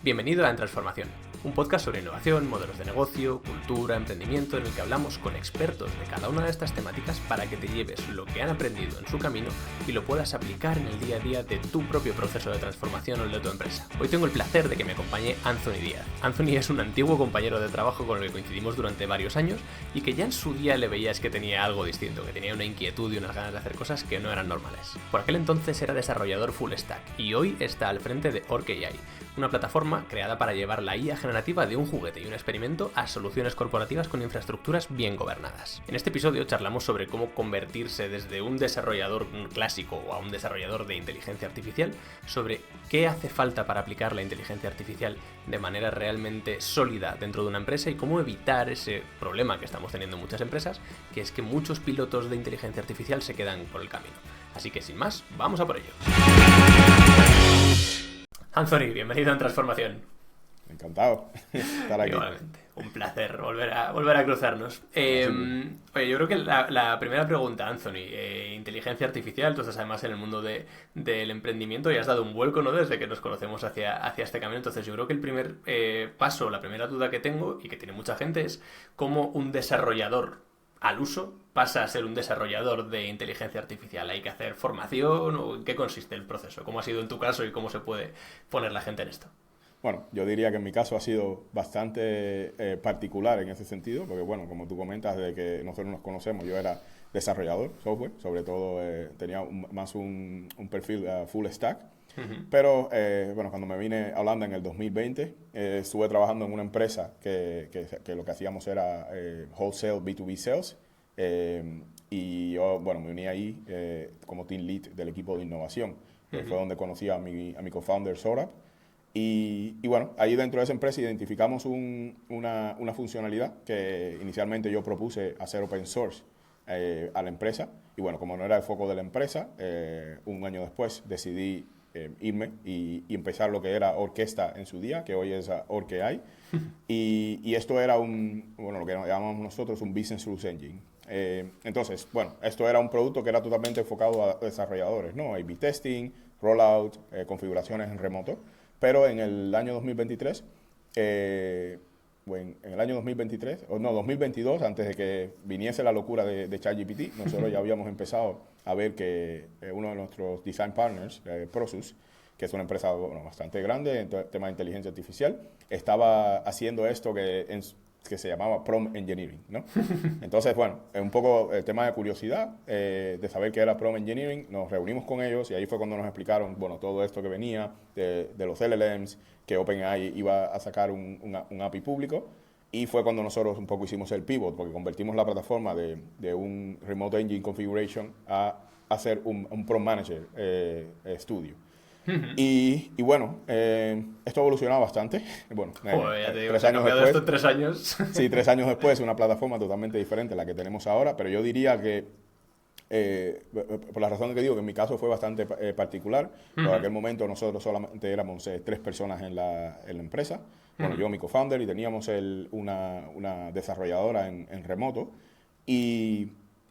Bienvenido a En Transformación, un podcast sobre innovación, modelos de negocio, cultura, emprendimiento, en el que hablamos con expertos de cada una de estas temáticas para que te lleves lo que han aprendido en su camino y lo puedas aplicar en el día a día de tu propio proceso de transformación o el de tu empresa. Hoy tengo el placer de que me acompañe Anthony Díaz. Anthony es un antiguo compañero de trabajo con el que coincidimos durante varios años y que ya en su día le veías que tenía algo distinto, que tenía una inquietud y unas ganas de hacer cosas que no eran normales. Por aquel entonces era desarrollador full stack y hoy está al frente de OrcAI, una plataforma creada para llevar la IA generativa de un juguete y un experimento a soluciones corporativas con infraestructuras bien gobernadas. En este episodio charlamos sobre cómo convertirse desde un desarrollador clásico a un desarrollador de inteligencia artificial, sobre qué hace falta para aplicar la inteligencia artificial de manera realmente sólida dentro de una empresa y cómo evitar ese problema que estamos teniendo en muchas empresas, que es que muchos pilotos de inteligencia artificial se quedan por el camino. Así que sin más, vamos a por ello. Anthony, bienvenido en Transformación. Encantado de estar aquí. Igualmente, un placer volver a cruzarnos. Oye, yo creo que la primera pregunta, Anthony, inteligencia artificial, tú estás además en el mundo del emprendimiento y has dado un vuelco, ¿no?, desde que nos conocemos hacia este camino. Entonces yo creo que el primer paso, la primera duda que tengo y que tiene mucha gente es cómo un desarrollador al uso pasa a ser un desarrollador de inteligencia artificial. ¿Hay que hacer formación o en qué consiste el proceso? ¿Cómo ha sido en tu caso y cómo se puede poner la gente en esto? Bueno, yo diría que en mi caso ha sido bastante particular en ese sentido, porque bueno, como tú comentas, desde que nosotros nos conocemos, yo era desarrollador software, sobre todo tenía más un perfil full stack. Uh-huh. Pero bueno, cuando me vine a Holanda en el 2020, estuve trabajando en una empresa que lo que hacíamos era wholesale B2B sales, y yo, bueno, me uní ahí como team lead del equipo de innovación. Uh-huh. Fue donde conocí a mi co-founder Saurabh. Y bueno, ahí dentro de esa empresa identificamos una funcionalidad que inicialmente yo propuse hacer open source a la empresa. Y bueno, como no era el foco de la empresa, un año después decidí irme y empezar lo que era Orquesta en su día, que hoy es OrcAI. Y esto era lo que llamamos nosotros un Business Rules Engine. Entonces, bueno, esto era un producto que era totalmente enfocado a desarrolladores, ¿no? A/B testing, rollout, configuraciones en remoto. Pero en el año 2023, en el año 2022, antes de que viniese la locura de ChatGPT, nosotros ya habíamos empezado a ver que uno de nuestros design partners, Prosus, que es una empresa bastante grande en tema de inteligencia artificial, estaba haciendo esto que se llamaba prompt engineering, ¿no? Entonces, bueno, un poco el tema de curiosidad, de saber qué era prompt engineering, nos reunimos con ellos y ahí fue cuando nos explicaron, bueno, todo esto que venía de los LLMs, que OpenAI iba a sacar un API público, y fue cuando nosotros un poco hicimos el pivot, porque convertimos la plataforma de un Remote Engine Configuration a hacer un Prompt Manager Studio. Uh-huh. Y bueno, esto ha evolucionado bastante. Bueno, joder, ya te digo, 3 años después, esto en 3 años. Sí, 3 años después, una plataforma totalmente diferente a la que tenemos ahora, pero yo diría que, por la razón que digo, que en mi caso fue bastante particular. Uh-huh. En aquel momento nosotros solamente éramos 3 personas en la empresa. Bueno, yo, mi co-founder, y teníamos una desarrolladora en remoto.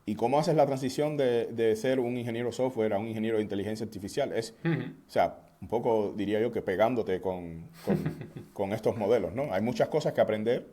¿Y cómo haces la transición de ser un ingeniero software a un ingeniero de inteligencia artificial? Es, uh-huh, o sea, un poco diría yo que pegándote con estos modelos, ¿no? Hay muchas cosas que aprender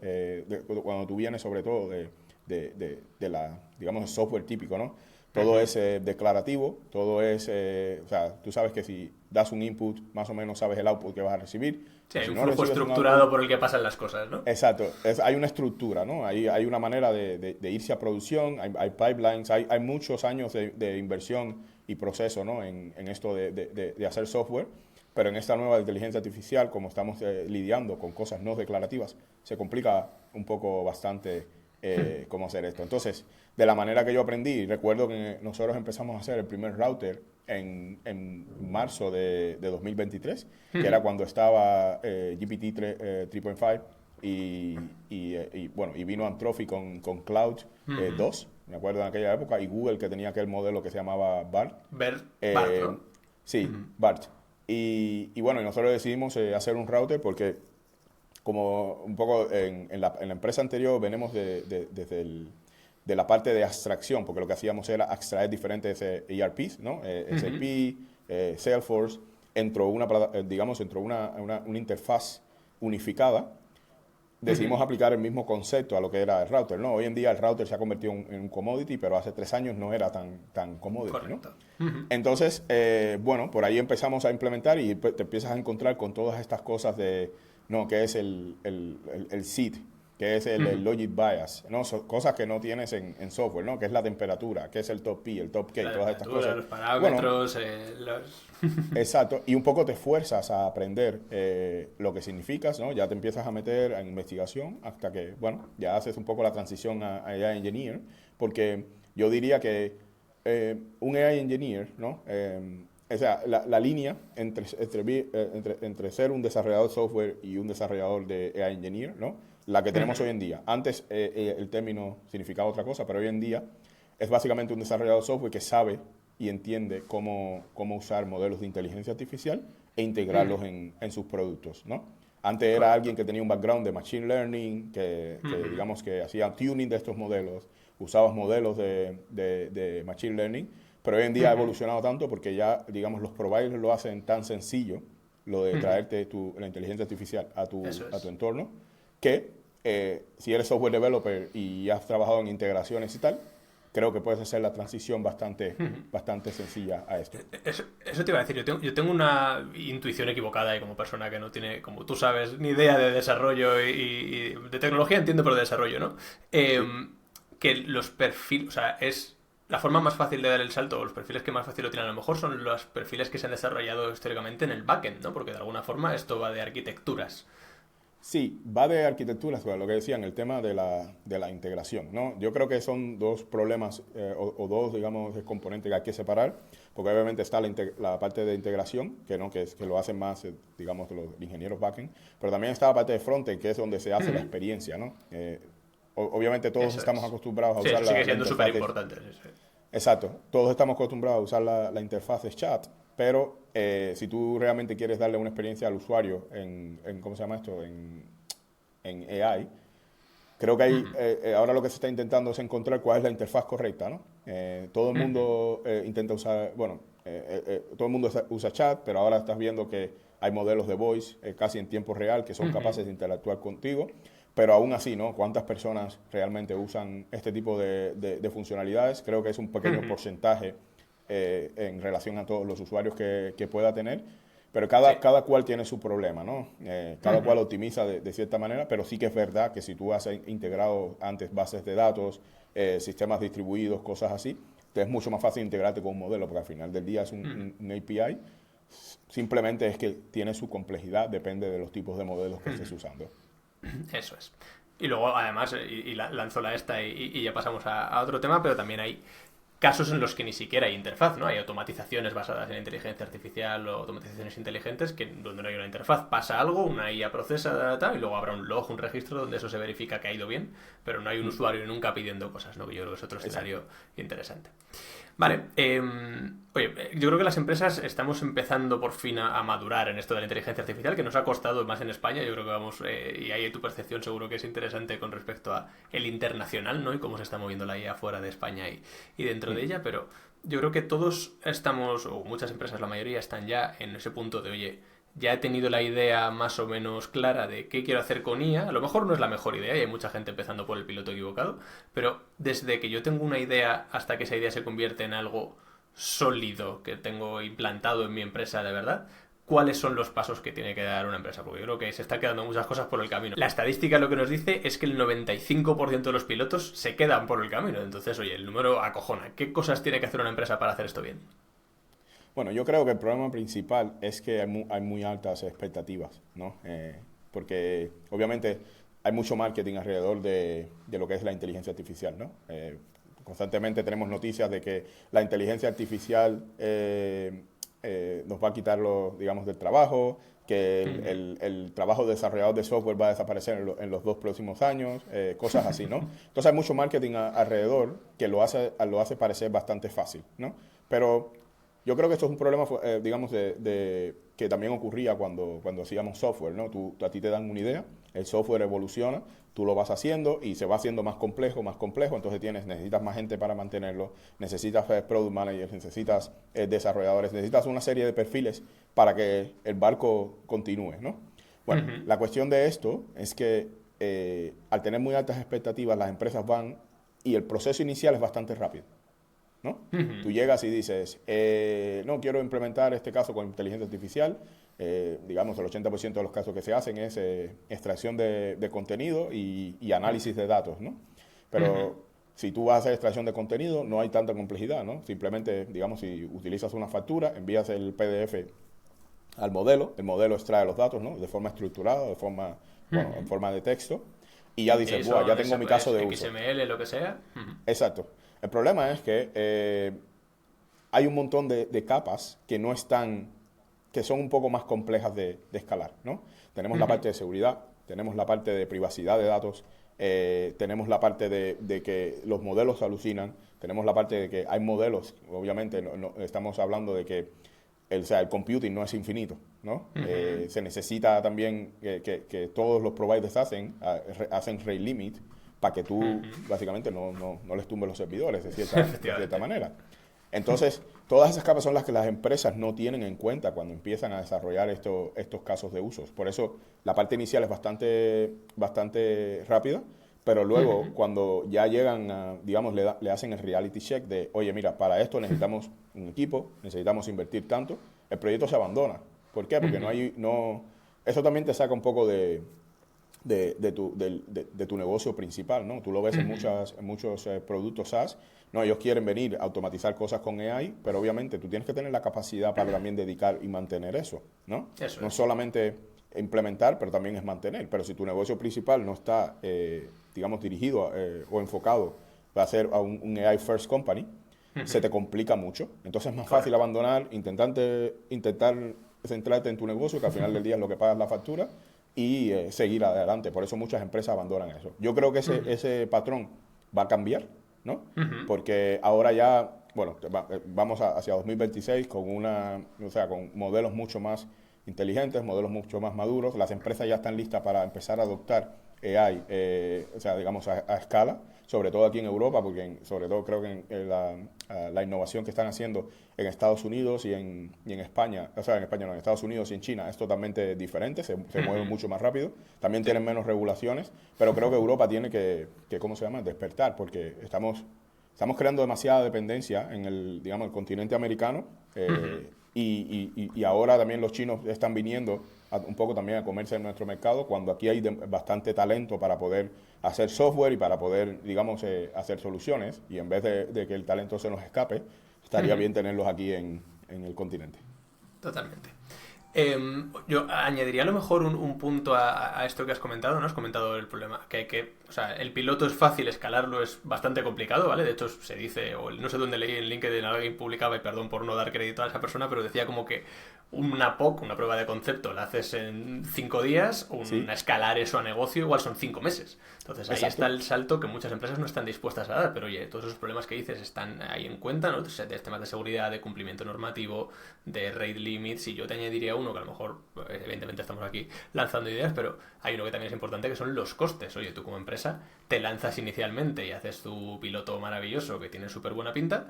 cuando tú vienes sobre todo de la, digamos, el software típico, ¿no? Todo es declarativo, todo es, o sea, tú sabes que si das un input, más o menos sabes el output que vas a recibir. Sí, hay un flujo estructurado por el que pasan las cosas, ¿no? Exacto, hay una estructura, ¿no? Hay una manera de irse a producción, hay pipelines, hay muchos años de inversión y proceso, ¿no? En esto de hacer software, pero en esta nueva inteligencia artificial, como estamos lidiando con cosas no declarativas, se complica un poco bastante cómo hacer esto. Entonces, de la manera que yo aprendí, recuerdo que nosotros empezamos a hacer el primer router en marzo de 2023, que era cuando estaba GPT 3.5 y vino Anthropic con Cloud 2, me acuerdo en aquella época, y Google, que tenía aquel modelo que se llamaba BART. BART, ¿no? Sí, BART. Y bueno, nosotros decidimos hacer un router porque, como un poco en la empresa anterior, venimos de la parte de abstracción, porque lo que hacíamos era extraer diferentes ERPs, ¿no? SAP, Salesforce, entró una interfaz unificada, decidimos aplicar el mismo concepto a lo que era el router, ¿no? Hoy en día el router se ha convertido en un commodity, pero hace 3 años no era tan commodity, Correcto. ¿no? Entonces, bueno, por ahí empezamos a implementar y te empiezas a encontrar con todas estas cosas de, no, que es el SID, que es el logic bias, ¿no? Cosas que no tienes en software, ¿no? Que es la temperatura, que es el top P, el top K, todas estas cosas. Los parámetros, bueno, exacto, y un poco te fuerzas a aprender lo que significas, ¿no? Ya te empiezas a meter en investigación hasta que, bueno, ya haces un poco la transición a AI Engineer, porque yo diría que un AI Engineer, ¿no? O sea, la línea entre ser un desarrollador de software y un desarrollador de AI Engineer, ¿no? La que tenemos hoy en día. Antes el término significaba otra cosa, pero hoy en día es básicamente un desarrollador de software que sabe y entiende cómo usar modelos de inteligencia artificial e integrarlos en sus productos, ¿no? Antes era alguien que tenía un background de machine learning, que digamos que hacía tuning de estos modelos, usaba modelos de machine learning, pero hoy en día ha evolucionado tanto porque ya, digamos, los providers lo hacen tan sencillo, lo de traerte la inteligencia artificial a tu entorno, que si eres software developer y has trabajado en integraciones y tal, creo que puedes hacer la transición bastante sencilla a esto. Eso te iba a decir, yo tengo una intuición equivocada y como persona que no tiene, como tú sabes, ni idea de desarrollo y de tecnología, entiendo por desarrollo, ¿no? Que los perfiles, o sea, es la forma más fácil de dar el salto, o los perfiles que más fácil lo tienen a lo mejor son los perfiles que se han desarrollado históricamente en el backend, ¿no? Porque de alguna forma esto va de arquitecturas. Sí, va de arquitectura, lo que decían, el tema de la integración, ¿no? Yo creo que son dos problemas o dos, digamos, componentes que hay que separar, porque obviamente está la parte de integración, que lo hacen más, digamos, los ingenieros backend, pero también está la parte de frontend, que es donde se hace la experiencia, ¿no? Obviamente todos estamos acostumbrados a usar sigue siendo súper importante. Exacto, todos estamos acostumbrados a usar la interfaz de chat, pero si tú realmente quieres darle una experiencia al usuario ¿cómo se llama esto? En AI, creo que ahora lo que se está intentando es encontrar cuál es la interfaz correcta, ¿no? Todo el mundo intenta usar, bueno, todo el mundo usa chat, pero ahora estás viendo que hay modelos de voice casi en tiempo real que son capaces de interactuar contigo, pero aún así, ¿no? ¿Cuántas personas realmente usan este tipo de funcionalidades? Creo que es un pequeño porcentaje en relación a todos los usuarios que pueda tener, pero cada cual tiene su problema, ¿no? Cada cual optimiza de cierta manera, pero sí que es verdad que si tú has integrado antes bases de datos, sistemas distribuidos, cosas así, te es mucho más fácil integrarte con un modelo, porque al final del día es un API, simplemente es que tiene su complejidad, depende de los tipos de modelos que estés usando. Eso es. Y luego, además, lanzo la esta y ya pasamos a otro tema, pero también hay casos en los que ni siquiera hay interfaz, ¿no? Hay automatizaciones basadas en inteligencia artificial o automatizaciones inteligentes que donde no hay una interfaz pasa algo, una IA procesa tal, y luego habrá un log, un registro donde eso se verifica que ha ido bien, pero no hay un usuario nunca pidiendo cosas, ¿no? Que yo creo que es otro escenario interesante. Vale, oye, yo creo que las empresas estamos empezando por fin a madurar en esto de la inteligencia artificial, que nos ha costado más en España. Yo creo que vamos, y ahí tu percepción seguro que es interesante con respecto a el internacional, ¿no? Y cómo se está moviendo la IA fuera de España y dentro de ella, pero yo creo que todos estamos, o muchas empresas, la mayoría, están ya en ese punto de, oye, ya he tenido la idea más o menos clara de qué quiero hacer con IA. A lo mejor no es la mejor idea y hay mucha gente empezando por el piloto equivocado, pero desde que yo tengo una idea hasta que esa idea se convierte en algo sólido que tengo implantado en mi empresa de verdad, ¿cuáles son los pasos que tiene que dar una empresa? Porque yo creo que se están quedando muchas cosas por el camino. La estadística lo que nos dice es que el 95% de los pilotos se quedan por el camino. Entonces, oye, el número acojona. ¿Qué cosas tiene que hacer una empresa para hacer esto bien? Bueno, yo creo que el problema principal es que hay muy altas expectativas, ¿no? Porque obviamente hay mucho marketing alrededor de lo que es la inteligencia artificial, ¿no? Constantemente tenemos noticias de que la inteligencia artificial nos va a quitar, digamos, del trabajo, que el trabajo de desarrollador de software va a desaparecer en los 2 próximos años, cosas así, ¿no? Entonces hay mucho marketing alrededor que lo hace parecer bastante fácil, ¿no? Pero yo creo que esto es un problema, digamos, que también ocurría cuando hacíamos software, ¿no? A ti te dan una idea, el software evoluciona, tú lo vas haciendo y se va haciendo más complejo, entonces necesitas más gente para mantenerlo, necesitas product managers, necesitas desarrolladores, necesitas una serie de perfiles para que el barco continúe, ¿no? Bueno, la cuestión de esto es que al tener muy altas expectativas, las empresas van y el proceso inicial es bastante rápido, ¿no? Tú llegas y dices, no, quiero implementar este caso con inteligencia artificial. Digamos, el 80% de los casos que se hacen es extracción de contenido y análisis de datos, ¿no? Pero si tú vas a hacer extracción de contenido, no hay tanta complejidad, ¿no? Simplemente, digamos, si utilizas una factura, envías el PDF al modelo, el modelo extrae los datos, ¿no? De forma estructurada, de forma, bueno, en forma de texto, y ya dices, buah, ya tengo mi caso de uso. XML, lo que sea. Exacto. El problema es que hay un montón de capas que no están, que son un poco más complejas de escalar, ¿no? Tenemos la parte de seguridad, tenemos la parte de privacidad de datos, tenemos la parte de que los modelos alucinan, tenemos la parte de que hay modelos, obviamente estamos hablando de que o sea, el computing no es infinito, ¿no? Se necesita también que todos los providers hacen rate limit para que tú básicamente no les tumbes los servidores de cierta manera. Entonces, todas esas capas son las que las empresas no tienen en cuenta cuando empiezan a desarrollar estos casos de usos. Por eso, la parte inicial es bastante rápida, pero luego, cuando ya llegan, digamos, le hacen el reality check de, oye, mira, para esto necesitamos un equipo, necesitamos invertir tanto, el proyecto se abandona. ¿Por qué? Porque eso también te saca un poco de tu negocio principal, ¿no? Tú lo ves en muchos productos SaaS, ¿no? Ellos quieren venir a automatizar cosas con AI, pero obviamente tú tienes que tener la capacidad para también dedicar y mantener eso, ¿no? No solamente implementar, pero también es mantener. Pero si tu negocio principal no está, digamos, dirigido o enfocado a ser un AI first company, se te complica mucho. Entonces es más fácil abandonar, intentar centrarte en tu negocio, que al final del día es lo que pagas la factura, y seguir adelante. Por eso muchas empresas abandonan eso. Yo creo que ese patrón va a cambiar, ¿no? Porque ahora ya, bueno, vamos hacia 2026 con con modelos mucho más inteligentes, modelos mucho más maduros. Las empresas ya están listas para empezar a adoptar AI, o sea, digamos, a escala, sobre todo aquí en Europa, porque sobre todo creo que la innovación que están haciendo en Estados Unidos y en España, o sea, en España no, en Estados Unidos y en China es totalmente diferente, se mueven mucho más rápido, también tienen menos regulaciones, pero creo que Europa tiene que ¿cómo se llama?, despertar, porque estamos creando demasiada dependencia en el continente americano, y ahora también los chinos están viniendo un poco también a comerse en nuestro mercado, cuando aquí hay bastante talento para poder hacer software y para poder, digamos, hacer soluciones, y en vez de que el talento se nos escape, estaría bien tenerlos aquí en el continente. Totalmente. Yo añadiría a lo mejor un punto a esto que has comentado, ¿no? Has comentado el problema, o sea, el piloto es fácil, escalarlo es bastante complicado, ¿vale? De hecho, se dice, o no sé dónde leí en LinkedIn, alguien publicaba, y perdón por no dar crédito a esa persona, pero decía como que una POC, una prueba de concepto, la haces en 5 días, escalar eso a negocio igual son 5 meses. Entonces ahí está el salto que muchas empresas no están dispuestas a dar, pero oye, todos esos problemas que dices están ahí en cuenta, ¿no? De temas de seguridad, de cumplimiento normativo, de rate limits, y yo te añadiría uno que a lo mejor, evidentemente estamos aquí lanzando ideas, pero hay uno que también es importante, que son los costes. Oye, tú como empresa te lanzas inicialmente y haces tu piloto maravilloso que tiene súper buena pinta,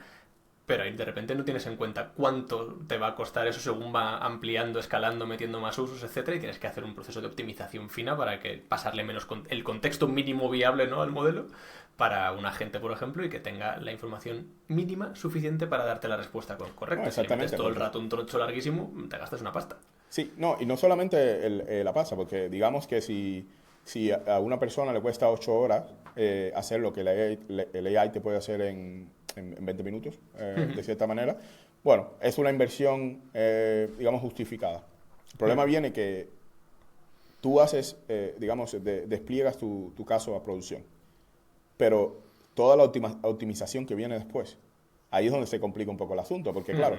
pero ahí de repente no tienes en cuenta cuánto te va a costar eso según va ampliando, escalando, metiendo más usos, etcétera, y tienes que hacer un proceso de optimización fina para que pasarle menos el contexto mínimo viable, ¿no?, al modelo para un agente, por ejemplo, y que tenga la información mínima suficiente para darte la respuesta correcta. No, exactamente. Si le metes todo el rato un trocho larguísimo, te gastas una pasta. Sí, no, y no solamente la pasta, porque digamos que si a una persona le cuesta 8 horas hacer lo que el AI te puede hacer en 20 minutos, de cierta manera, bueno, es una inversión, digamos, justificada. El problema viene que tú haces, digamos, despliegas tu caso a producción, pero toda la optimización que viene después, ahí es donde se complica un poco el asunto, porque claro,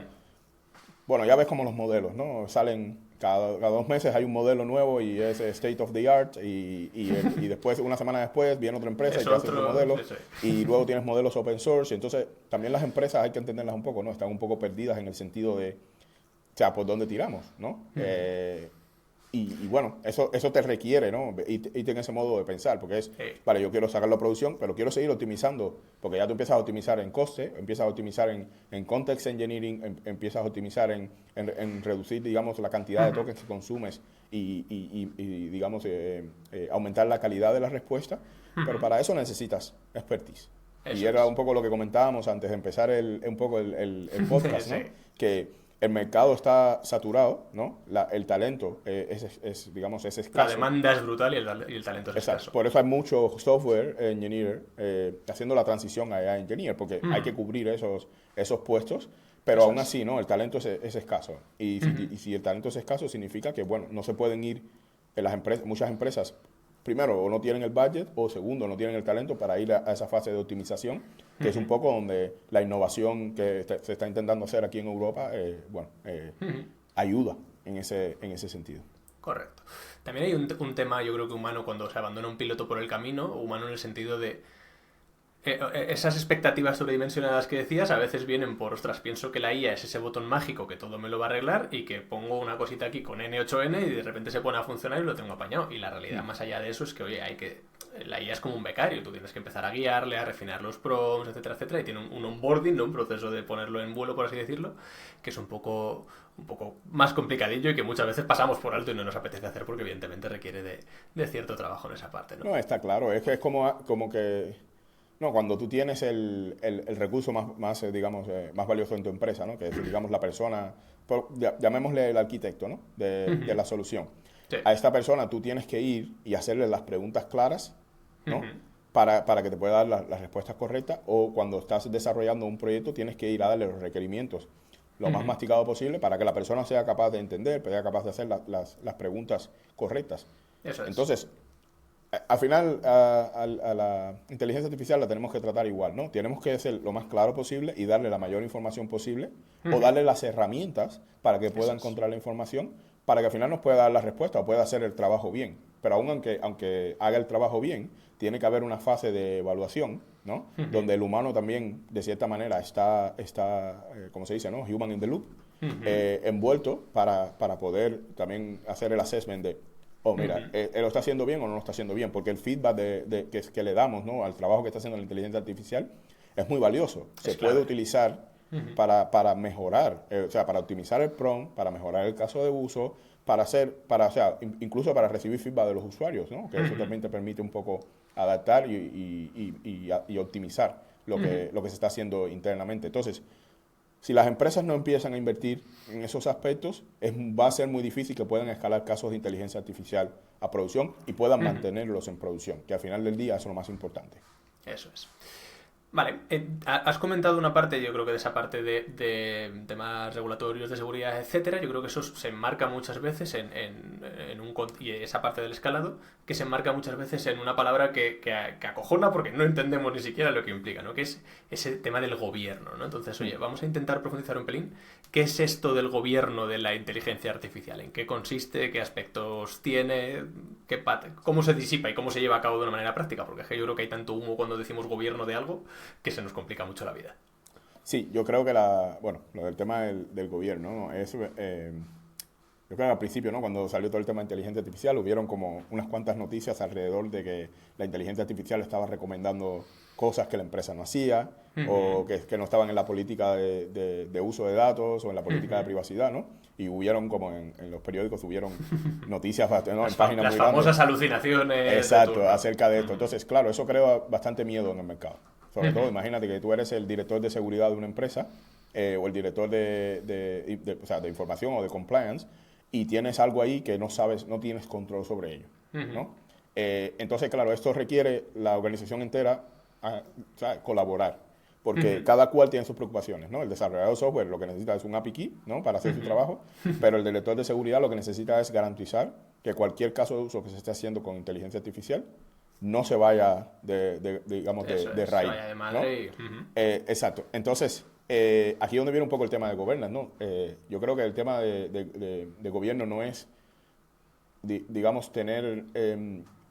bueno, ya ves como los modelos, ¿no? Salen cada 2 meses hay un modelo nuevo y es state of the art, y después, una semana después, viene otra empresa y te hace otro modelo, y luego tienes modelos open source, y entonces también las empresas hay que entenderlas un poco, ¿no? Están un poco perdidas en el sentido de, o sea, ¿por dónde tiramos, no? Y bueno, eso te requiere, ¿no? Y en ese modo de pensar, porque es, vale, yo quiero sacarlo a producción, pero quiero seguir optimizando, porque ya tú empiezas a optimizar en coste, empiezas a optimizar en context engineering, empiezas a optimizar en reducir, digamos, la cantidad de tokens que consumes y digamos, aumentar la calidad de la respuesta, pero para eso necesitas expertise. Y era un poco lo que comentábamos antes de empezar un poco el podcast, ¿no? Sí. Que el mercado está saturado, ¿no? El talento digamos, es escaso. La demanda es brutal y el talento es escaso. Por eso hay mucho software engineer haciendo la transición a AI engineer, porque hay que cubrir esos puestos, pero aún así, ¿no? El talento es escaso. Y si el talento es escaso, significa que, bueno, no se pueden ir en las empresas, muchas empresas, primero, o no tienen el budget, o segundo, no tienen el talento para ir a esa fase de optimización, que es un poco donde la innovación que se está intentando hacer aquí en Europa, ayuda en ese sentido. Correcto. También hay un tema, yo creo que humano, cuando se abandona un piloto por el camino, humano en el sentido de esas expectativas sobredimensionadas que decías a veces vienen por, ostras, pienso que la IA es ese botón mágico que todo me lo va a arreglar y que pongo una cosita aquí con N8N y de repente se pone a funcionar y lo tengo apañado. Y la realidad más allá de eso es que, oye, la IA es como un becario, tú tienes que empezar a guiarle, a refinar los prompts, etcétera, etcétera, y tiene un onboarding, ¿no? Un proceso de ponerlo en vuelo, por así decirlo, que es un poco más complicadillo y que muchas veces pasamos por alto y no nos apetece hacer porque evidentemente requiere de cierto trabajo en esa parte, ¿no? No, está claro, es que es como que... No, cuando tú tienes el recurso más digamos, más valioso en tu empresa, ¿no? Que es, digamos, la persona, llamémosle el arquitecto, ¿no? De la solución. Sí. A esta persona tú tienes que ir y hacerle las preguntas claras, ¿no? Para que te pueda dar las respuestas correctas, o cuando estás desarrollando un proyecto tienes que ir a darle los requerimientos lo más masticado posible para que la persona sea capaz de entender, sea capaz de hacer las preguntas correctas. Eso es. Entonces, al final, a la inteligencia artificial la tenemos que tratar igual, ¿no? Tenemos que ser lo más claro posible y darle la mayor información posible, o darle las herramientas para que pueda encontrar la información, para que al final nos pueda dar la respuesta o pueda hacer el trabajo bien. Pero aún aunque haga el trabajo bien, tiene que haber una fase de evaluación, ¿no? Donde el humano también, de cierta manera, está como se dice, ¿no? Human in the loop, envuelto para poder también hacer el assessment de mira, ¿él lo está haciendo bien o no lo está haciendo bien? Porque el feedback que le damos, ¿no? Al trabajo que está haciendo la inteligencia artificial es muy valioso. Se puede utilizar para mejorar, o sea, para optimizar el prompt, para mejorar el caso de uso, incluso para recibir feedback de los usuarios, ¿no? Que eso también te permite un poco adaptar y optimizar lo que se está haciendo internamente. Entonces, si las empresas no empiezan a invertir en esos aspectos, va a ser muy difícil que puedan escalar casos de inteligencia artificial a producción y puedan mantenerlos en producción, que al final del día eso es lo más importante. Eso es. Vale, has comentado una parte, yo creo que de esa parte de temas regulatorios, de seguridad, etcétera. Yo creo que eso se enmarca muchas veces y esa parte del escalado, que se enmarca muchas veces en una palabra que acojona porque no entendemos ni siquiera lo que implica, ¿no? Que es ese tema del gobierno, ¿no? Entonces, oye, vamos a intentar profundizar un pelín. ¿Qué es esto del gobierno de la inteligencia artificial? ¿En qué consiste? ¿Qué aspectos tiene? ¿Cómo se disipa y cómo se lleva a cabo de una manera práctica? Porque es que yo creo que hay tanto humo cuando decimos gobierno de algo que se nos complica mucho la vida. Sí, yo creo que lo del tema del gobierno, ¿no? Yo creo que al principio, ¿no? Cuando salió todo el tema de inteligencia artificial, hubieron como unas cuantas noticias alrededor de que la inteligencia artificial estaba recomendando cosas que la empresa no hacía, o que no estaban en la política de uso de datos o en la política de privacidad, ¿no? Y hubieron, como en los periódicos, hubieron noticias, ¿no? En páginas las muy grandes. famosas alucinaciones. Exacto, acerca de esto. Entonces, claro, eso crea bastante miedo en el mercado. Sobre todo, imagínate que tú eres el director de seguridad de una empresa, o el director o sea, de información o de compliance, y tienes algo ahí que no sabes, no tienes control sobre ello, ¿no? Entonces, claro, esto requiere la organización entera o sea, colaborar, porque cada cual tiene sus preocupaciones, ¿no? El desarrollador de software lo que necesita es un API key, ¿no? Para hacer su trabajo, pero el director de seguridad lo que necesita es garantizar que cualquier caso de uso que se esté haciendo con inteligencia artificial no se vaya digamos, de raíz, se vaya de madre, ¿no? Exacto. Entonces, aquí es donde viene un poco el tema de governance, ¿no? Yo creo que el tema de gobierno no es, digamos, tener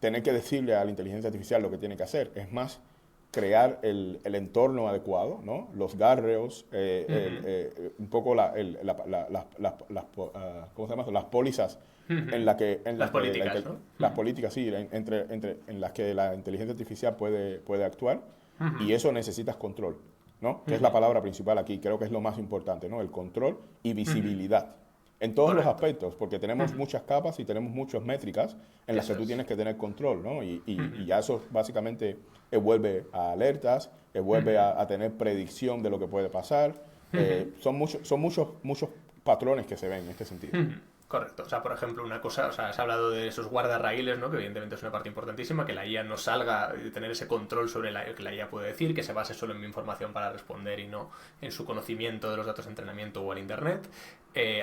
que decirle a la inteligencia artificial lo que tiene que hacer. Es más, crear el entorno adecuado, ¿no? Los guardrails, un poco ¿cómo se llama? Las pólizas en la que... Las políticas, ¿no? Las políticas, sí, en las que la inteligencia artificial puede actuar, y eso necesitas control, ¿no? Que es la palabra principal aquí, creo que es lo más importante, ¿no? El control y visibilidad. En todos los aspectos, porque tenemos muchas capas y tenemos muchas métricas en las que tú tienes que tener control, ¿no? Y ya eso básicamente vuelve a alertas, vuelve a tener predicción de lo que puede pasar. Son muchos patrones que se ven en este sentido. Correcto. O sea, por ejemplo, una cosa, o sea, se ha hablado de esos guardarraíles, ¿no? Que evidentemente es una parte importantísima, que la IA no salga y tener ese control sobre que la IA puede decir, que se base solo en mi información para responder y no en su conocimiento de los datos de entrenamiento o en Internet.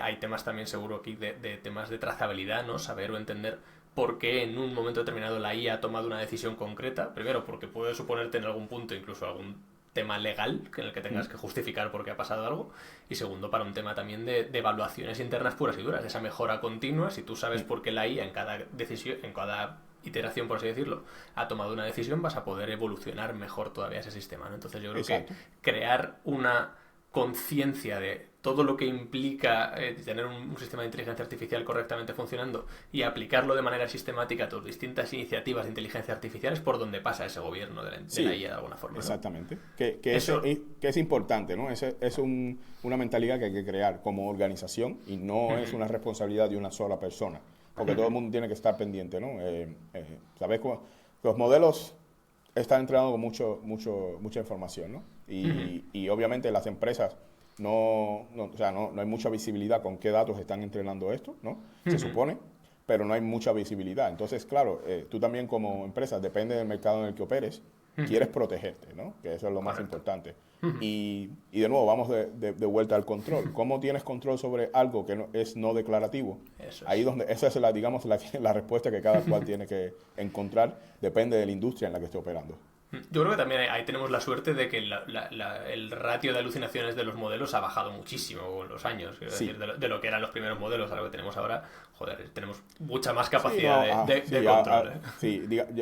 Hay temas también seguro aquí de temas de trazabilidad, ¿no? Saber o entender por qué en un momento determinado la IA ha tomado una decisión concreta. Primero, porque puede suponerte en algún punto incluso algún tema legal en el que tengas que justificar por qué ha pasado algo, y segundo, para un tema también de evaluaciones internas puras y duras, esa mejora continua. Si tú sabes por qué la IA en cada decisión, en cada iteración, por así decirlo, ha tomado una decisión, vas a poder evolucionar mejor todavía ese sistema, ¿no? Entonces yo creo que crear una conciencia de todo lo que implica tener un sistema de inteligencia artificial correctamente funcionando y aplicarlo de manera sistemática a tus distintas iniciativas de inteligencia artificial es por donde pasa ese gobierno de la IA de alguna forma, ¿no? Exactamente. Que es importante, ¿no? Es una mentalidad que hay que crear como organización y no es una responsabilidad de una sola persona, porque todo el mundo tiene que estar pendiente, ¿no? ¿Sabes cómo? Los modelos están entrenados con mucha información, ¿no? Y obviamente las empresas no hay mucha visibilidad con qué datos están entrenando esto, ¿no? Se supone, pero no hay mucha visibilidad. Entonces, claro, tú también como empresa, depende del mercado en el que operes, quieres protegerte, ¿no? Que eso es lo más importante. Y de nuevo, vamos de vuelta al control. ¿Cómo tienes control sobre algo que es no declarativo? Ahí donde esa es la respuesta que cada cual tiene que encontrar, depende de la industria en la que esté operando. Yo creo que también ahí tenemos la suerte de que el ratio de alucinaciones de los modelos ha bajado muchísimo con los años. Quiero decir, de lo que eran los primeros modelos a lo que tenemos ahora, joder, tenemos mucha más capacidad de control.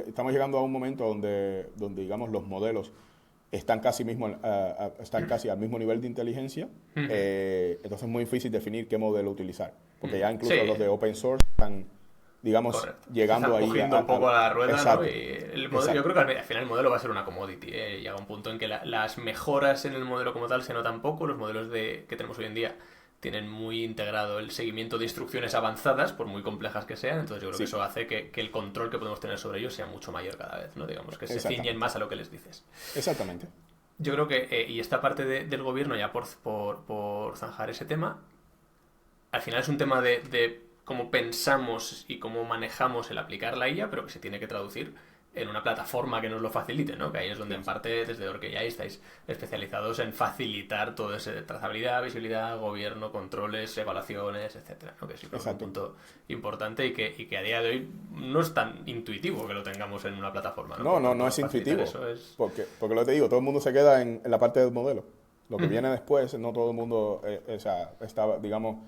Estamos llegando a un momento donde digamos, los modelos están casi al mismo nivel de inteligencia, entonces es muy difícil definir qué modelo utilizar, porque ya incluso los de open source están, digamos, llegando ahí un poco a la rueda, exacto, ¿no? Y el modelo, yo creo que al final el modelo va a ser una commodity, ¿eh? Llega un punto en que las mejoras en el modelo como tal se notan poco. Los modelos que tenemos hoy en día tienen muy integrado el seguimiento de instrucciones avanzadas, por muy complejas que sean. Entonces yo creo que eso hace que el control que podemos tener sobre ellos sea mucho mayor cada vez, ¿no? Digamos que se ciñen más a lo que les dices. Exactamente. Yo creo que, y esta parte del gobierno, ya por zanjar ese tema, al final es un tema de cómo pensamos y cómo manejamos el aplicar la IA, pero que se tiene que traducir en una plataforma que nos lo facilite, ¿no? Que ahí es donde en parte desde Orkeyai estáis especializados en facilitar todo ese trazabilidad, visibilidad, gobierno, controles, evaluaciones, etcétera, ¿no? Que sí que es un punto importante y que a día de hoy no es tan intuitivo que lo tengamos en una plataforma, ¿no? No es intuitivo, porque lo que te digo, todo el mundo se queda en la parte del modelo. Lo que viene después, no todo el mundo está, digamos,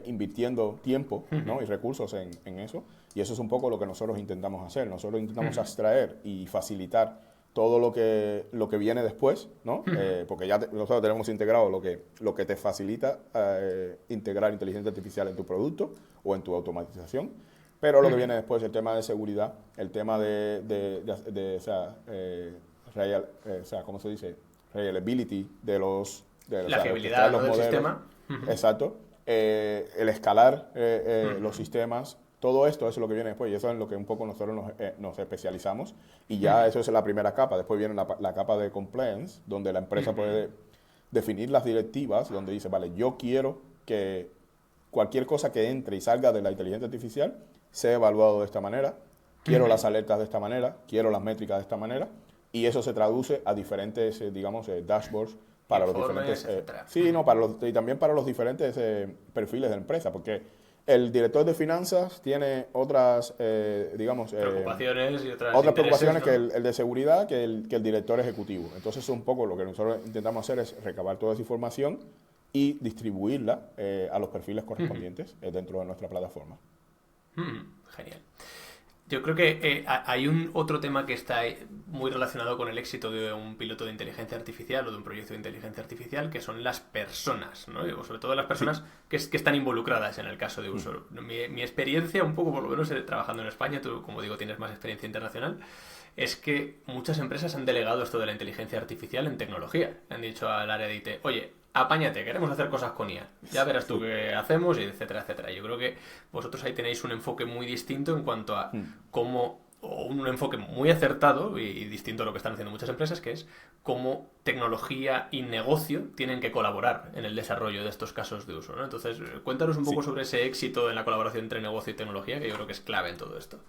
invirtiendo tiempo, ¿no? y recursos en eso, y eso es un poco lo que nosotros intentamos hacer. Nosotros intentamos abstraer y facilitar todo lo que viene después, ¿no? Porque ya nosotros tenemos integrado lo que te facilita integrar inteligencia artificial en tu producto o en tu automatización, pero lo que viene después, el tema de seguridad, el tema ¿cómo se dice? Reliability la fiabilidad del sistema. Exacto. El escalar los sistemas, todo esto es lo que viene después, y eso es en lo que un poco nosotros nos especializamos, y ya eso es la primera capa. Después viene la capa de compliance, donde la empresa puede definir las directivas, donde dice, vale, yo quiero que cualquier cosa que entre y salga de la inteligencia artificial sea evaluado de esta manera, quiero las alertas de esta manera, quiero las métricas de esta manera, y eso se traduce a diferentes, dashboards, para los diferentes y también para los diferentes perfiles de empresa, porque el director de finanzas tiene otras preocupaciones y otras preocupaciones, ¿no? que el de seguridad, que el director ejecutivo. Entonces un poco lo que nosotros intentamos hacer es recabar toda esa información y distribuirla a los perfiles correspondientes dentro de nuestra plataforma. Genial. Yo creo que hay un otro tema que está muy relacionado con el éxito de un piloto de inteligencia artificial o de un proyecto de inteligencia artificial, que son las personas, ¿no? Y sobre todo las personas que están involucradas en el caso de uso. Mi experiencia, un poco por lo menos trabajando en España, tú, como digo, tienes más experiencia internacional, es que muchas empresas han delegado esto de la inteligencia artificial en tecnología. Han dicho al área de IT, oye, apáñate, queremos hacer cosas con IA. Ya verás tú qué hacemos, y etcétera, etcétera. Yo creo que vosotros ahí tenéis un enfoque muy distinto en cuanto a cómo, o un enfoque muy acertado y distinto a lo que están haciendo muchas empresas, que es cómo tecnología y negocio tienen que colaborar en el desarrollo de estos casos de uso, ¿no? Entonces, cuéntanos un poco sobre ese éxito en la colaboración entre negocio y tecnología, que yo creo que es clave en todo esto.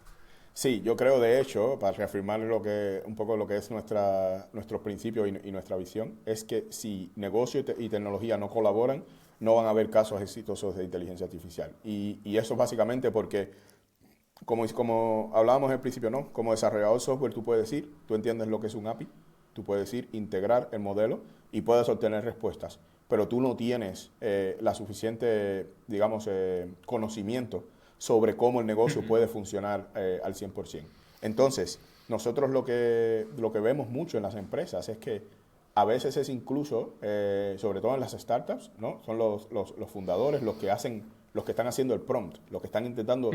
Sí, yo creo de hecho, para reafirmar un poco lo que es nuestro principio y nuestra visión, es que si negocio y tecnología no colaboran, no van a haber casos exitosos de inteligencia artificial. Y eso básicamente porque, como hablábamos al principio, ¿no? Como desarrollador de software tú puedes decir, tú entiendes lo que es un API, tú puedes decir integrar el modelo y puedes obtener respuestas, pero tú no tienes la suficiente, digamos, conocimiento sobre cómo el negocio puede funcionar al 100%. Entonces, nosotros lo que vemos mucho en las empresas es que a veces es incluso, sobre todo en las startups, ¿no? Son los fundadores los que están haciendo el prompt, los que están intentando,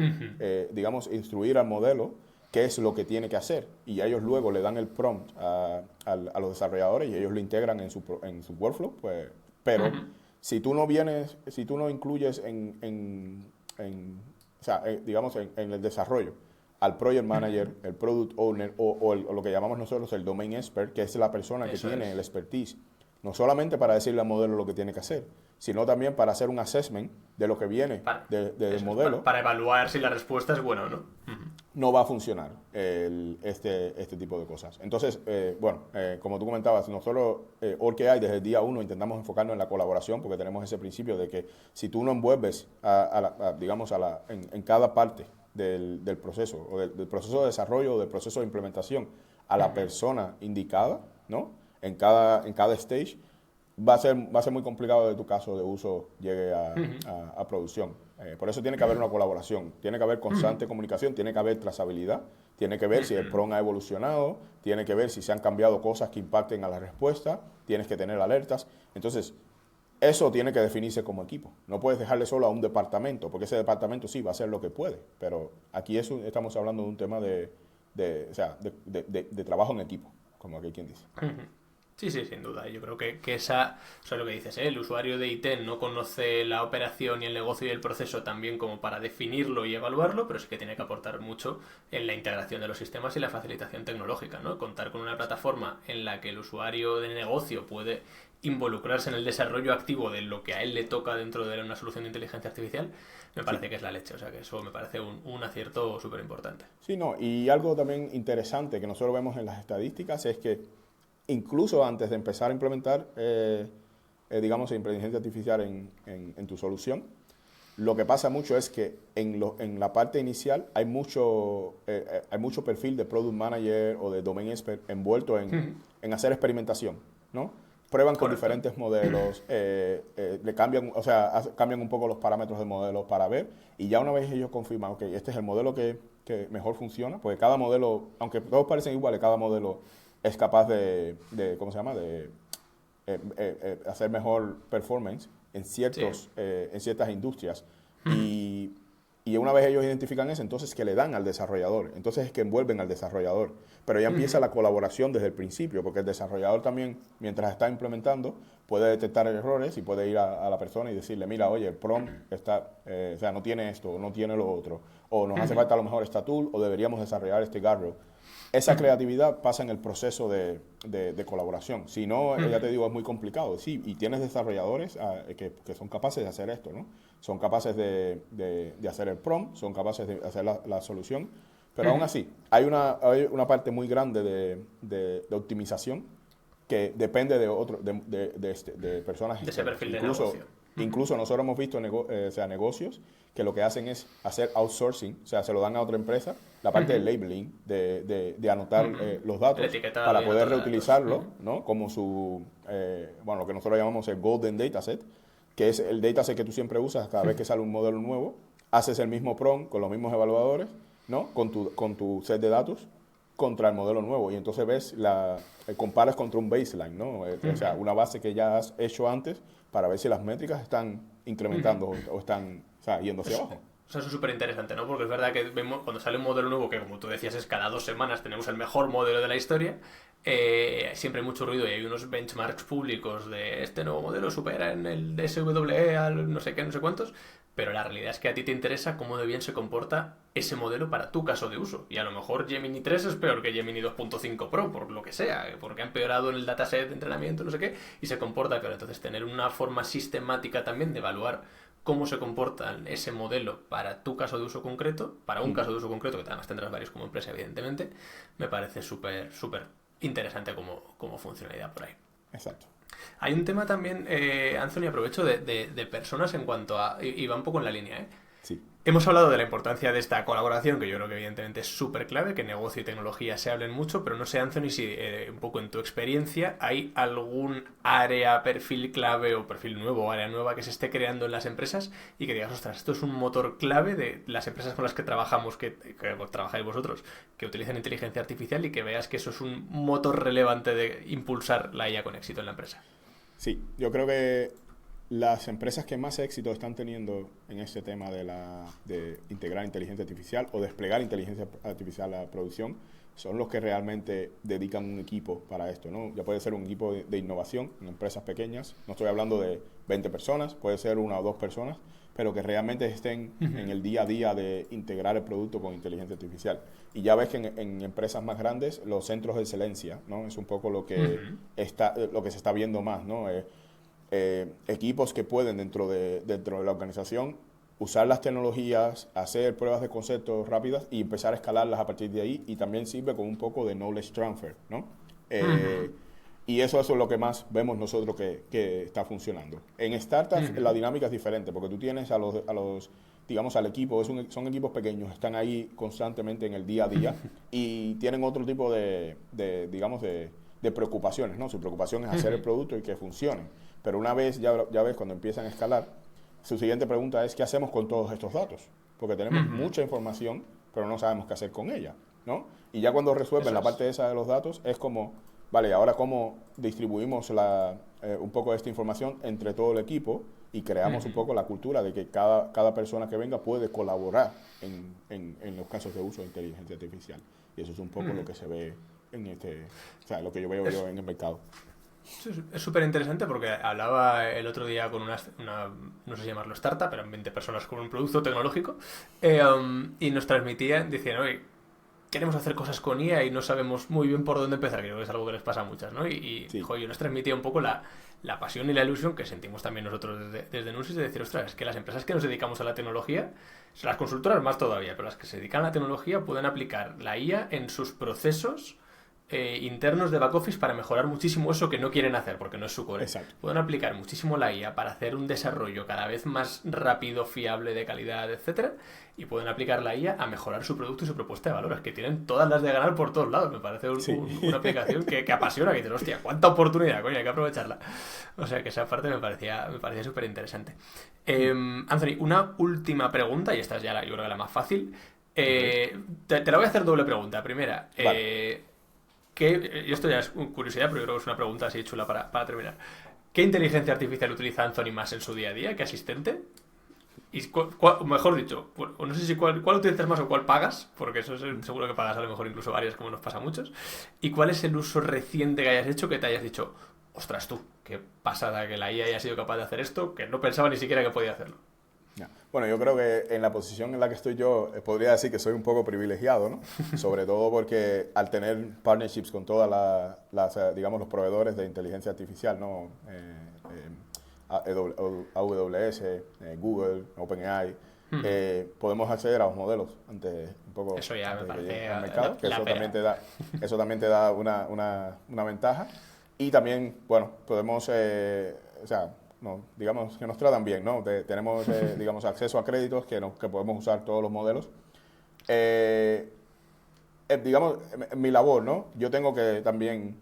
digamos, instruir al modelo qué es lo que tiene que hacer. Y ellos luego le dan el prompt a los desarrolladores y ellos lo integran en su workflow. Pues, pero si tú no incluyes o sea, digamos, en el desarrollo, al project manager, el product owner o lo que llamamos nosotros el domain expert, que es la persona que tiene el expertise, no solamente para decirle al modelo lo que tiene que hacer, sino también para hacer un assessment de lo que viene del modelo. Para evaluar si la respuesta es buena o no. No va a funcionar este tipo de cosas. Entonces, como tú comentabas, nosotros, OrCAI, desde el día 1 intentamos enfocarnos en la colaboración porque tenemos ese principio de que si tú no envuelves, en cada parte del proceso, o del proceso de desarrollo o del proceso de implementación, a la persona indicada, ¿no? En cada stage, va a ser muy complicado que tu caso de uso llegue a producción. Por eso tiene que haber una colaboración, tiene que haber constante comunicación, tiene que haber trazabilidad, tiene que ver si el PROM ha evolucionado, tiene que ver si se han cambiado cosas que impacten a la respuesta, tienes que tener alertas. Entonces, eso tiene que definirse como equipo. No puedes dejarle solo a un departamento, porque ese departamento sí va a hacer lo que puede, pero aquí estamos hablando de un tema de trabajo en equipo, como aquí quien dice. Sí, sí, sin duda. Yo creo que o sea, lo que dices, el usuario de IT no conoce la operación y el negocio y el proceso tan bien como para definirlo y evaluarlo, pero sí que tiene que aportar mucho en la integración de los sistemas y la facilitación tecnológica, ¿no? Contar con una plataforma en la que el usuario de negocio puede involucrarse en el desarrollo activo de lo que a él le toca dentro de una solución de inteligencia artificial, me parece que es la leche. O sea, que eso me parece un acierto súper importante. Sí, no, y algo también interesante que nosotros vemos en las estadísticas es que incluso antes de empezar a implementar, digamos, inteligencia artificial en tu solución, lo que pasa mucho es que en la parte inicial hay mucho perfil de product manager o de domain expert envuelto en hacer experimentación, ¿no? Prueban con diferentes modelos, le cambian, o sea, cambian un poco los parámetros del modelo para ver, y ya una vez ellos confirman, ok, este es el modelo que mejor funciona, porque cada modelo, aunque todos parecen iguales, cada modelo es capaz ¿cómo se llama?, de hacer mejor performance en ciertas industrias. Y una vez ellos identifican eso, entonces que le dan al desarrollador, entonces es que envuelven al desarrollador. Pero ya empieza la colaboración desde el principio, porque el desarrollador también, mientras está implementando, puede detectar errores y puede ir a la persona y decirle, mira, oye, el prompt no tiene esto, no tiene lo otro, o nos hace falta a lo mejor esta tool, o deberíamos desarrollar este guardrail. Esa creatividad pasa en el proceso de colaboración. Si no, ya te digo, es muy complicado. Sí, y tienes desarrolladores que son capaces de hacer esto, ¿no? Son capaces de hacer el prompt, son capaces de hacer la solución, pero aún así, hay una parte muy grande de optimización que depende de personas. De ese perfil de negocio. Incluso nosotros hemos visto negocios que lo que hacen es hacer outsourcing, o sea, se lo dan a otra empresa, la parte del labeling, de anotar los datos para poder reutilizarlo, ¿no? Como lo que nosotros llamamos el Golden Dataset, que es el dataset que tú siempre usas cada vez que sale un modelo nuevo, haces el mismo prompt con los mismos evaluadores ¿no? Con tu set de datos contra el modelo nuevo. Y entonces comparas contra un baseline, ¿no? O sea, una base que ya has hecho antes para ver si las métricas están incrementando o están, o sea, yendo hacia abajo. O sea, eso es súper interesante, ¿no? Porque es verdad que vemos cuando sale un modelo nuevo, que como tú decías es cada 2 semanas tenemos el mejor modelo de la historia, siempre hay mucho ruido y hay unos benchmarks públicos de este nuevo modelo supera en el DSWE al no sé qué, no sé cuántos, pero la realidad es que a ti te interesa cómo de bien se comporta ese modelo para tu caso de uso. Y a lo mejor Gemini 3 es peor que Gemini 2.5 Pro, por lo que sea, porque ha empeorado en el dataset de entrenamiento, no sé qué, y se comporta peor. Entonces, tener una forma sistemática también de evaluar cómo se comporta ese modelo para tu caso de uso concreto, para un caso de uso concreto, que además tendrás varios como empresa, evidentemente, me parece súper interesante como funcionalidad por ahí. Exacto. Hay un tema también, Anthony, aprovecho de personas en cuanto a... Y va un poco en la línea, ¿eh? Sí. Hemos hablado de la importancia de esta colaboración, que yo creo que evidentemente es súper clave, que negocio y tecnología se hablen mucho, pero no sé, Anthony, si un poco en tu experiencia hay algún área, perfil clave o perfil nuevo o área nueva que se esté creando en las empresas y que digas, ostras, esto es un motor clave de las empresas con las que trabajamos, que trabajáis vosotros, que utilizan inteligencia artificial y que veas que eso es un motor relevante de impulsar la IA con éxito en la empresa. Sí, yo creo que las empresas que más éxito están teniendo en este tema de integrar inteligencia artificial o desplegar inteligencia artificial a la producción son los que realmente dedican un equipo para esto, ¿no? Ya puede ser un equipo de innovación en empresas pequeñas, no estoy hablando de 20 personas, puede ser 1 o 2 personas, pero que realmente estén en el día a día de integrar el producto con inteligencia artificial. Y ya ves que en empresas más grandes los centros de excelencia, ¿no? Es un poco lo que se está viendo más, ¿no? Equipos que pueden dentro de la organización usar las tecnologías, hacer pruebas de concepto rápidas y empezar a escalarlas a partir de ahí, y también sirve con un poco de knowledge transfer, ¿no? Y eso es lo que más vemos nosotros que está funcionando. En startups la dinámica es diferente, porque tú tienes a los digamos, al equipo, son equipos pequeños, están ahí constantemente en el día a día y tienen otro tipo de preocupaciones, ¿no? Su preocupación es hacer el producto y que funcione. Pero una vez, ya ves, cuando empiezan a escalar, su siguiente pregunta es, ¿qué hacemos con todos estos datos? Porque tenemos mucha información, pero no sabemos qué hacer con ella, ¿no? Y ya cuando resuelven la parte esa de los datos, es como, vale, ahora cómo distribuimos un poco de esta información entre todo el equipo y creamos un poco la cultura de que cada persona que venga puede colaborar en los casos de uso de inteligencia artificial. Y eso es un poco lo que se ve lo que yo veo yo en el mercado. Es súper interesante porque hablaba el otro día con una no sé si llamarlo startup, eran 20 personas con un producto tecnológico, y nos transmitían, decían, oye, queremos hacer cosas con IA y no sabemos muy bien por dónde empezar, creo que es algo que les pasa a muchas, ¿no? Y Sí. yo les transmitía un poco la pasión y la ilusión que sentimos también nosotros desde Nusis, de decir, ostras, es que las empresas que nos dedicamos a la tecnología, las consultoras más todavía, pero las que se dedican a la tecnología pueden aplicar la IA en sus procesos internos de back office para mejorar muchísimo eso que no quieren hacer porque no es su core. Exacto. Pueden aplicar muchísimo la IA para hacer un desarrollo cada vez más rápido, fiable, de calidad, etcétera, y pueden aplicar la IA a mejorar su producto y su propuesta de valor, que tienen todas las de ganar por todos lados. Me parece una aplicación que apasiona, que dices, hostia, cuánta oportunidad, coño, hay que aprovecharla. O sea que esa parte me parecía súper interesante. Anthony, una última pregunta, y esta es ya yo creo que la más fácil. Te la voy a hacer doble pregunta. Primera, Vale. y esto ya es curiosidad, pero yo creo que es una pregunta así chula para terminar. ¿Qué inteligencia artificial utiliza Anthony más en su día a día? ¿Qué asistente? Y mejor dicho, no sé si cuál utilizas más o cuál pagas, porque eso seguro que pagas a lo mejor incluso varias, como nos pasa a muchos. ¿Y cuál es el uso reciente que hayas hecho que te hayas dicho, ostras tú, qué pasada que la IA haya sido capaz de hacer esto, que no pensaba ni siquiera que podía hacerlo? Ya. Bueno, yo creo que en la posición en la que estoy yo, podría decir que soy un poco privilegiado, ¿no? Sobre todo porque al tener partnerships con todas digamos, los proveedores de inteligencia artificial, ¿no? AWS, Google, OpenAI, podemos acceder a los modelos antes un poco eso ya me parece al mercado, que eso también te da una ventaja. Y también, bueno, podemos, no, digamos que nos tratan bien, ¿no? Tenemos, digamos, acceso a créditos que podemos usar todos los modelos. Digamos, mi labor, ¿no? Yo tengo que también,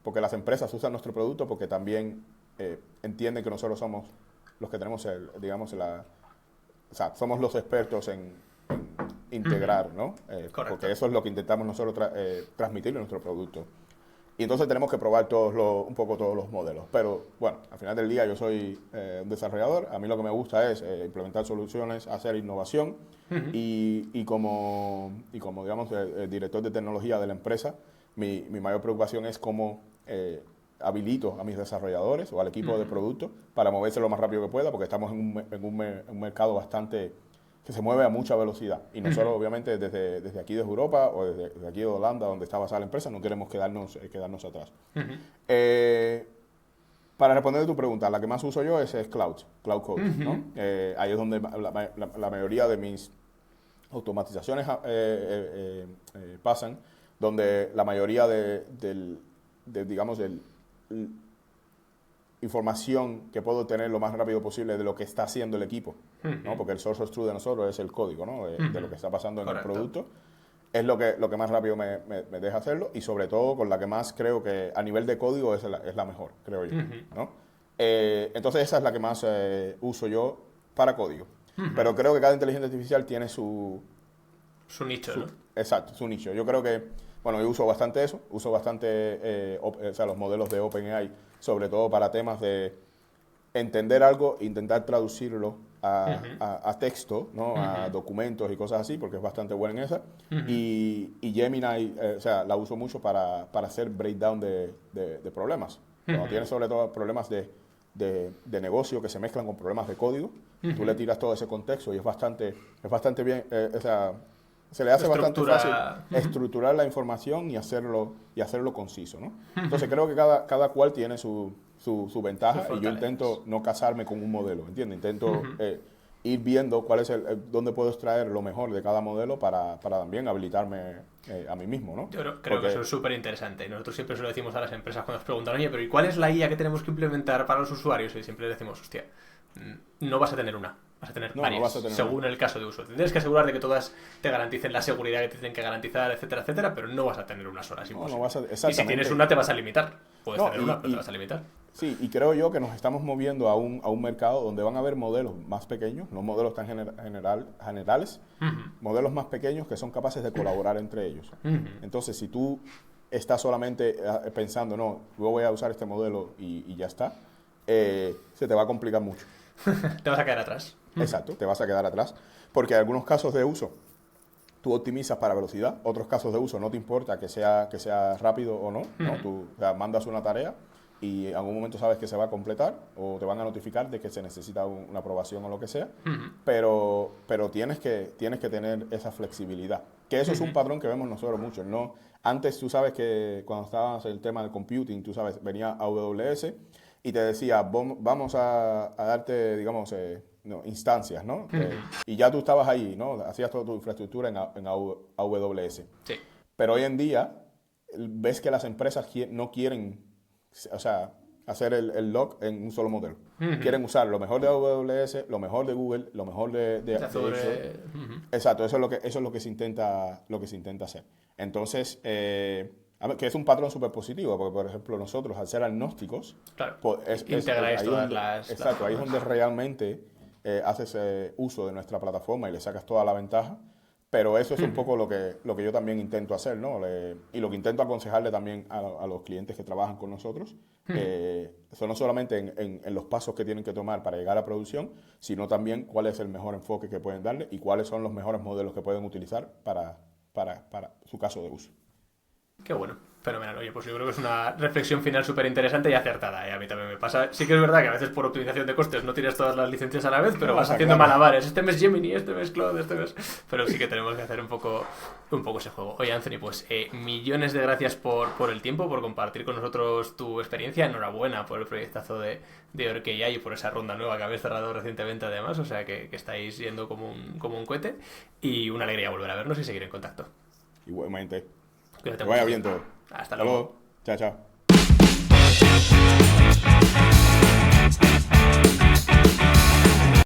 porque las empresas usan nuestro producto, porque también entienden que nosotros somos los que tenemos, somos los expertos en integrar, ¿no? Porque eso es lo que intentamos nosotros transmitir en nuestro producto. Y entonces tenemos que probar un poco todos los modelos. Pero bueno, al final del día yo soy un desarrollador. A mí lo que me gusta es implementar soluciones, hacer innovación. Y como digamos, el director de tecnología de la empresa, mi mayor preocupación es cómo habilito a mis desarrolladores o al equipo de producto para moverse lo más rápido que pueda, porque estamos en un mercado bastante que se mueve a mucha velocidad. Y nosotros, obviamente, desde aquí, desde Europa, o desde aquí de Holanda, donde está basada la empresa, no queremos quedarnos atrás. Para responder a tu pregunta, la que más uso yo es Cloud Code, ¿no? Ahí es donde la mayoría de mis automatizaciones pasan, donde la mayoría digamos, información que puedo tener lo más rápido posible de lo que está haciendo el equipo, ¿no? Porque el source of truth de nosotros es el código, ¿no? De lo que está pasando en el producto. Es lo que más rápido me deja hacerlo, y sobre todo con la que más creo que a nivel de código es la mejor, creo yo, ¿no? Entonces esa es la que más uso yo para código. Pero creo que cada inteligencia artificial tiene su nicho, ¿no? Exacto, su nicho. Yo creo que, bueno, yo uso bastante eso, uso bastante los modelos de OpenAI, sobre todo para temas de entender algo e intentar traducirlo a texto, ¿no? A documentos y cosas así, porque es bastante buena en esa. Y Gemini, la uso mucho para hacer breakdown de problemas. Cuando tienes sobre todo problemas de negocio que se mezclan con problemas de código, tú le tiras todo ese contexto y es bastante bien, se le hace bastante fácil estructurar la información y hacerlo conciso, ¿no? Entonces creo que cada cual tiene su ventaja, y yo intento no casarme con un modelo, ¿entiendes? Intento ir viendo cuál es dónde puedo extraer lo mejor de cada modelo para también habilitarme a mí mismo, ¿no? Yo creo que eso es súper interesante. Nosotros siempre se lo decimos a las empresas cuando nos preguntan, oye, pero ¿y cuál es la IA que tenemos que implementar para los usuarios? Y siempre les decimos, hostia, no vas a tener una. Vas a tener varias, según el caso de uso. Tendrás que asegurar de que todas te garanticen la seguridad que te tienen que garantizar, etcétera, etcétera, pero no vas a tener una sola. Y si tienes una, te vas a limitar. Puedes tener una, pero te vas a limitar. Sí, y creo yo que nos estamos moviendo a un mercado donde van a haber modelos más pequeños, no modelos tan generales, modelos más pequeños que son capaces de colaborar entre ellos. Entonces, si tú estás solamente pensando, no, yo voy a usar este modelo y ya está, se te va a complicar mucho. Te vas a quedar atrás. Exacto, te vas a quedar atrás, porque en algunos casos de uso tú optimizas para velocidad, otros casos de uso no te importa que sea rápido o no, ¿no? Tú mandas una tarea y en algún momento sabes que se va a completar o te van a notificar de que se necesita una aprobación o lo que sea, pero tienes que tener esa flexibilidad, que eso es un patrón que vemos nosotros mucho, ¿no? Antes tú sabes que cuando estábamos en el tema del computing, tú sabes, venía AWS y te decía, vamos a darte, digamos, instancias, ¿no? Y ya tú estabas ahí, ¿no? Hacías toda tu infraestructura en AWS. Sí. Pero hoy en día ves que las empresas no quieren, hacer el log en un solo modelo. Quieren usar lo mejor de AWS, lo mejor de Google, lo mejor de Azure. Exacto, eso es lo que se intenta hacer. Entonces, que es un patrón súper positivo, porque, por ejemplo, nosotros, al ser agnósticos, claro, pues integráis todas las... Exacto, ahí es donde realmente haces uso de nuestra plataforma y le sacas toda la ventaja, pero eso es un poco lo que yo también intento hacer, ¿no? Y lo que intento aconsejarle también a los clientes que trabajan con nosotros, son no solamente en los pasos que tienen que tomar para llegar a producción, sino también cuál es el mejor enfoque que pueden darle y cuáles son los mejores modelos que pueden utilizar para su caso de uso. Qué bueno, fenomenal. Oye, pues yo creo que es una reflexión final súper interesante y acertada, ¿eh? A mí también me pasa. Sí que es verdad que a veces por optimización de costes no tienes todas las licencias a la vez, pero vas haciendo malabares. Este mes Gemini, este mes Cloud, este mes... Pero sí que tenemos que hacer un poco ese juego. Oye, Anthony, pues millones de gracias por el tiempo, por compartir con nosotros tu experiencia. Enhorabuena por el proyectazo de OrcAI y por esa ronda nueva que habéis cerrado recientemente además. O sea, que estáis yendo como un cohete. Y una alegría volver a vernos y seguir en contacto. Igualmente. Que vaya bien todo. Hasta luego. Chao, chao.